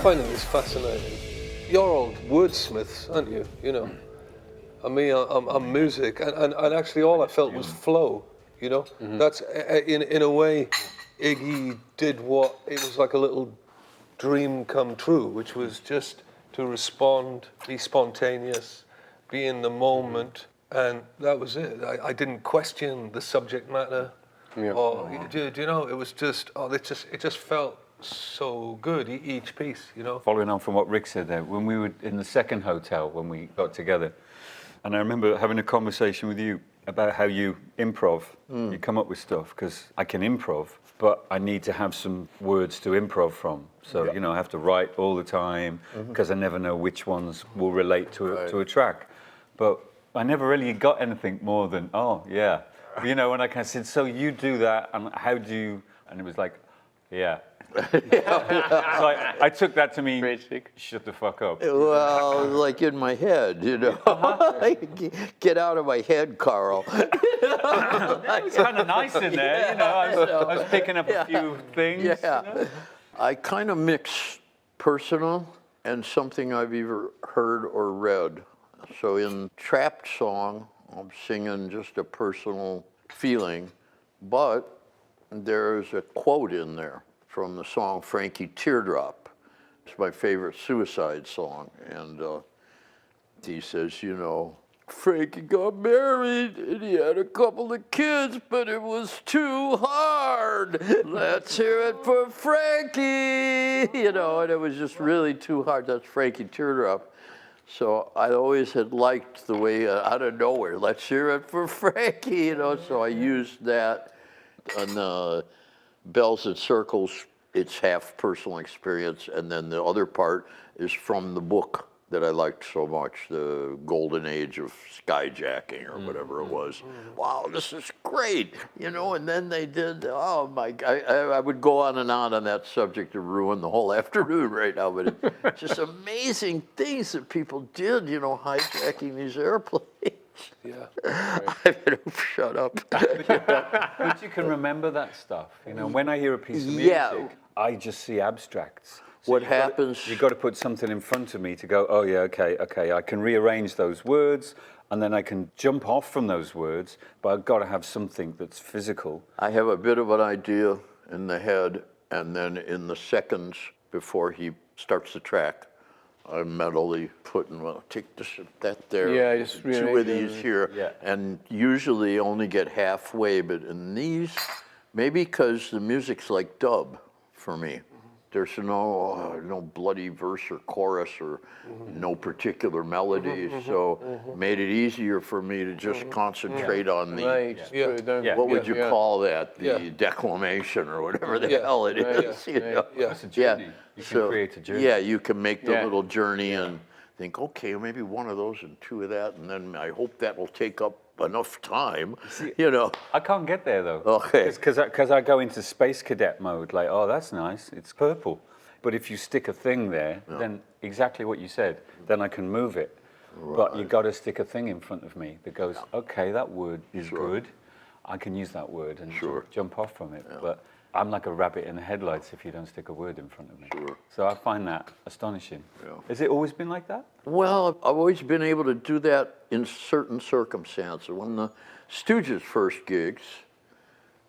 find this fascinating. You're all wordsmiths, aren't you? You know, and me, I'm music, and actually all I felt was flow. You know, that's in a way, Iggy did what it was like a little dream come true, which was just to respond, be spontaneous, be in the moment, and that was it. I didn't question the subject matter, or do you know? It was just it just felt so good, each piece, you know. Following on from what Rick said there, when we were in the second hotel when we got together, and I remember having a conversation with you about how you improv, you come up with stuff, because I can improv, but I need to have some words to improv from. So, you know, I have to write all the time, because I never know which ones will relate to a track. But I never really got anything more than, oh, yeah. You know, when I kind of said, so you do that, and how do you, and it was like, yeah. So I took that to mean, shut the fuck up. Well, like in my head, you know. Get out of my head, Carl. It's kind of nice in there, you know. I was picking up a few things. Yeah. You know? I kind of mix personal and something I've either heard or read. So in Trapped Song, I'm singing just a personal feeling, but there's a quote in there from the song Frankie Teardrop. It's my favorite Suicide song. And he says, you know, Frankie got married and he had a couple of kids, but it was too hard. Let's hear it for Frankie. You know, and it was just really too hard. That's Frankie Teardrop. So I always had liked the way out of nowhere, let's hear it for Frankie, you know. So I used that on Bells and Circles. It's half personal experience, and then the other part is from the book that I liked so much, The Golden Age of Skyjacking, or whatever it was. Wow, this is great, you know, and then they did, oh my God, I would go on that subject to ruin the whole afternoon right now, but it's just amazing things that people did, you know, hijacking these airplanes. Yeah. I better shut up. But you can remember that stuff, you know. When I hear a piece of music, I just see abstracts. So What happens? You've got to put something in front of me to go, oh yeah, okay. I can rearrange those words, and then I can jump off from those words, but I've got to have something that's physical. I have a bit of an idea in the head, and then in the seconds before he starts the track, I'm mentally putting, well, take this, that there, just two of these here, Yeah. and usually only get halfway, but in these, maybe because the music's like dub for me. There's no bloody verse or chorus or no particular melody, so made it easier for me to just concentrate on the, what would you call that, the declamation or whatever the hell it is. You know? It's a journey. You can create a journey. Yeah, you can make the little journey and think, okay, maybe one of those and two of that, and then I hope that will take up enough time, you know. I can't get there though. Okay. Because I go into space cadet mode, like, oh, that's nice, it's purple. But if you stick a thing there, then exactly what you said, then I can move it. Right. But you got to stick a thing in front of me that goes, okay, that word is good. I can use that word and jump off from it. But I'm like a rabbit in the headlights if you don't stick a word in front of me. So I find that astonishing. Has it always been like that? Well, I've always been able to do that in certain circumstances. When the Stooges' first gigs,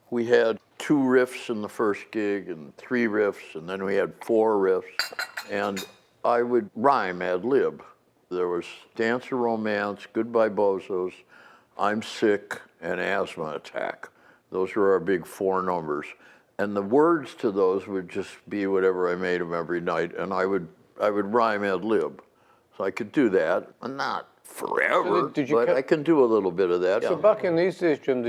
we had 2 riffs in the first gig and 3 riffs, and then we had 4 riffs, and I would rhyme ad lib. There was Dance of Romance, Goodbye Bozos, I'm Sick, and Asthma Attack. Those were our big 4 numbers. And the words to those would just be whatever I made them every night, and I would rhyme ad lib. So I could do that, and not forever, but I can do a little bit of that. So back in these days, Jim,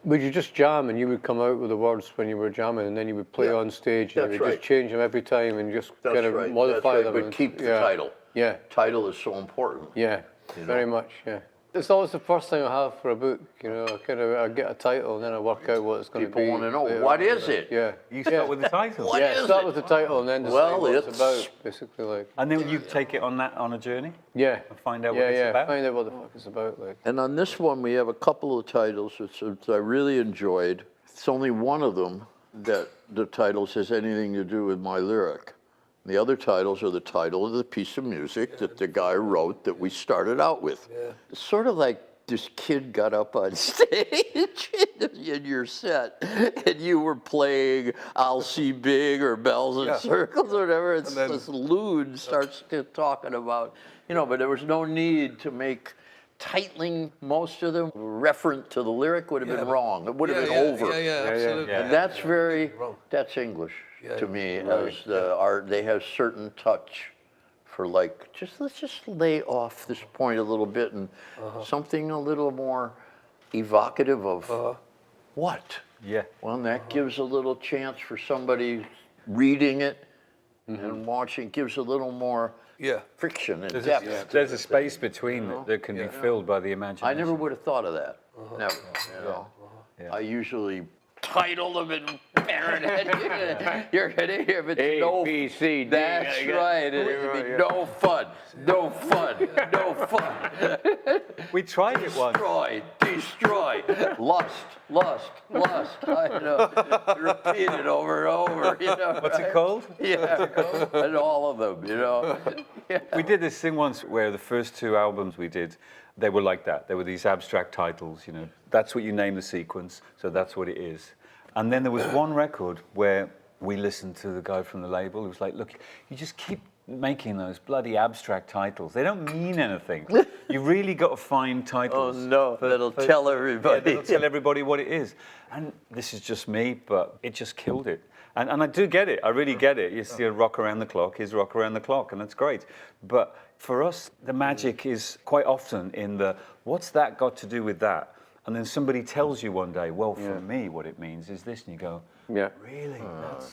would you just jam and you would come out with the words when you were jamming, and then you would play on stage and you would just change them every time and just kind of modify them? But keep the title. Yeah. Title is so important. Yeah, very much, yeah. It's always the first thing I have for a book, you know, I get a title and then I work out what it's going to be. People want to know, what is it? Yeah. You start with the title. Start with the title and then decide what it's about, basically. Like. And then you take it on a journey? Yeah. And find out what it's about? Find out what the fuck it's about. Like. And on this one, we have a couple of titles which I really enjoyed. It's only one of them that the title says anything to do with my lyric. The other titles are the title of the piece of music that the guy wrote that we started out with. It's sort of like this kid got up on stage in your set and you were playing I'll See Big or Bells and Circles or whatever. It's this loon starts talking about, you know, but there was no need to make titling most of them referent to the lyric would have been wrong. It would have been over. Absolutely. And that's English to me, as the art. They have certain touch for like, let's just lay off this point a little bit and something a little more evocative of what? Yeah. Well, and that gives a little chance for somebody reading it and watching, gives a little more friction and depth. There's a space between that can be filled by the imagination. I never would have thought of that. Never. You know? I usually title them and parrot. You're gonna hear it's A, B, C, D. That's right. It'd be no fun. No fun. No fun. We tried it once. Destroy. Lust. I know. Repeat it over and over. You know. What's it called? Yeah. And all of them. You know. We did this thing once where the first two albums we did, they were like that. They were these abstract titles, you know. That's what you name the sequence, so that's what it is. And then there was one record where we listened to the guy from the label who was like, look, you just keep making those bloody abstract titles. They don't mean anything. You really got to find titles. Oh no, that'll tell everybody. Yeah, that'll tell everybody what it is. And this is just me, but it just killed it. And I do get it. I really get it. You see a Rock Around the Clock is Rock Around the Clock, and that's great. But for us, the magic is quite often in the, what's that got to do with that? And then somebody tells you one day, well, for me, what it means is this, and you go, really?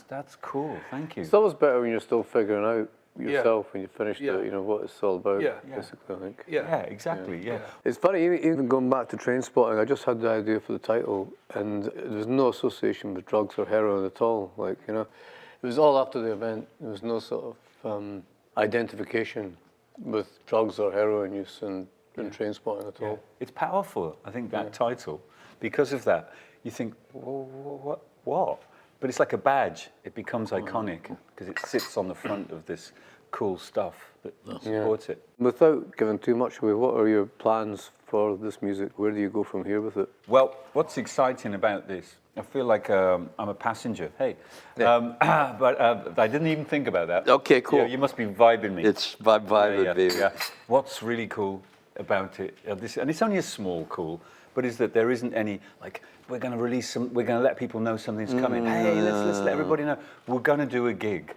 That's cool. Thank you. It's always better when you're still figuring out yourself when you finished it, you know, what it's all about, basically, I think. Yeah, exactly, yeah. It's funny, even going back to Train Spotting, I just had the idea for the title, and there's no association with drugs or heroin at all. Like, you know, it was all after the event. There was no sort of identification with drugs or heroin use and Train Spotting at all. It's powerful, I think, that title. Because of that, you think, well, what? But it's like a badge. It becomes iconic because it sits on the front of this cool stuff that supports it. Without giving too much away, what are your plans for this music? Where do you go from here with it? Well, what's exciting about this, I feel like I'm a passenger. Hey. But I didn't even think about that. Okay, cool. Yeah, you must be vibing me. It's vibing, baby. Yeah. What's really cool about it, and it's only a small cool, but is that there isn't any, like, we're going to release some, we're going to let people know something's coming. Hey, let's let everybody know. We're going to do a gig,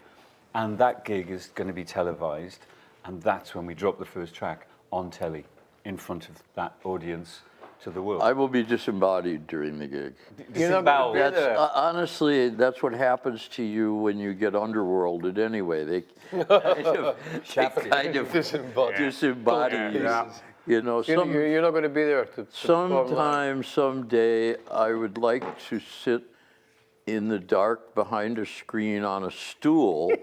and that gig is going to be televised, and that's when we drop the first track on telly in front of that audience to the world. I will be disembodied during the gig. Disemboweled. Honestly, that's what happens to you when you get underworlded anyway. They kind of disembody you. You know, you're not going to be there to sometime, someday, I would like to sit in the dark behind a screen on a stool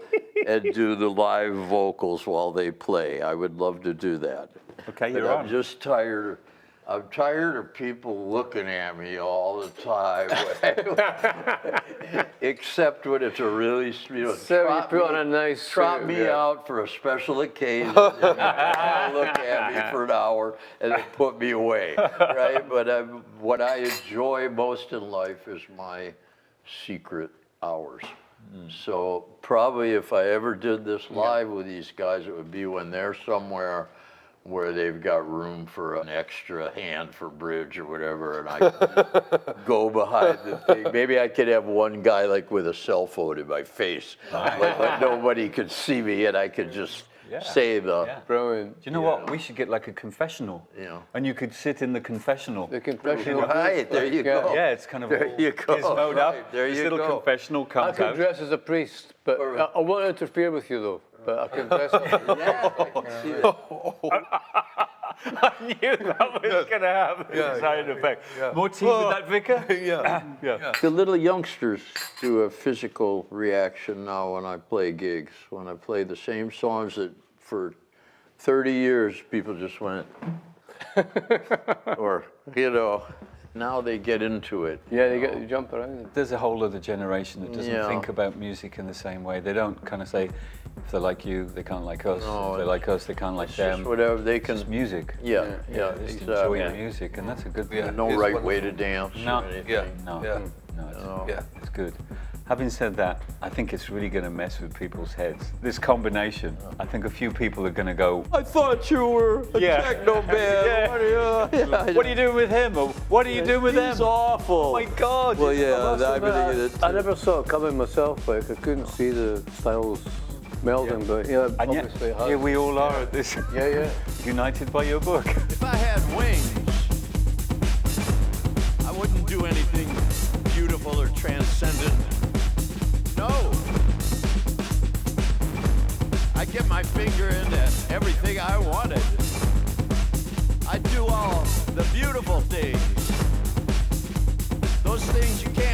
and do the live vocals while they play. I would love to do that. Okay, but you're I'm just tired. I'm tired of people looking at me all the time, except when it's a really, you know, so you put on a nice trot me out for a special occasion, and look at me for an hour, and then put me away, right? But what I enjoy most in life is my secret hours. So probably if I ever did this live with these guys, it would be when they're somewhere where they've got room for an extra hand for bridge or whatever, and I can go behind the thing. Maybe I could have one guy like with a cell phone in my face, like nobody could see me, and I could just say the... Brilliant. Do you know what? We should get like a confessional. Yeah. And you could sit in the confessional. The confessional. Right, there you go. Yeah, it's kind of There you go. gizmoed up. Right, there this you little go. confessional I comes could out. dress as a priest, but I won't interfere with you though. But I can dress as Yeah, I can see that. I knew that was going to have a side effect. More tea with that, Vicar? Yeah. The little youngsters do a physical reaction now when I play gigs. When I play the same songs that for 30 years people just went, or, you know, Now they get into it. Yeah, they jump around. There's a whole other generation that doesn't Yeah. think about music in the same way. They don't kind of say, if they like you, they can't like us. No, if they like us, they can't like It's them. just whatever they can. It's music. Yeah, yeah, Just enjoy exactly. the music, and that's a good Yeah. thing. No It's right wonderful. way to dance No. or anything. Yeah. No, Yeah. no, it's, No. Yeah. it's good. Having said that, I think it's really going to mess with people's heads. This combination, I think a few people are going to go, I thought you were a Yeah. techno band. Yeah. What are you doing with him? Or what are you doing with them? He's awful. Oh my God. Well, yeah, I never saw it coming myself. Like I couldn't see the styles melding, but yeah, And yet, obviously it has. here we all are at this, Yeah, yeah. united by your book. If I had wings, I wouldn't do anything beautiful or transcendent. No. I get my finger into everything I wanted. I do all the beautiful things. Those things you can't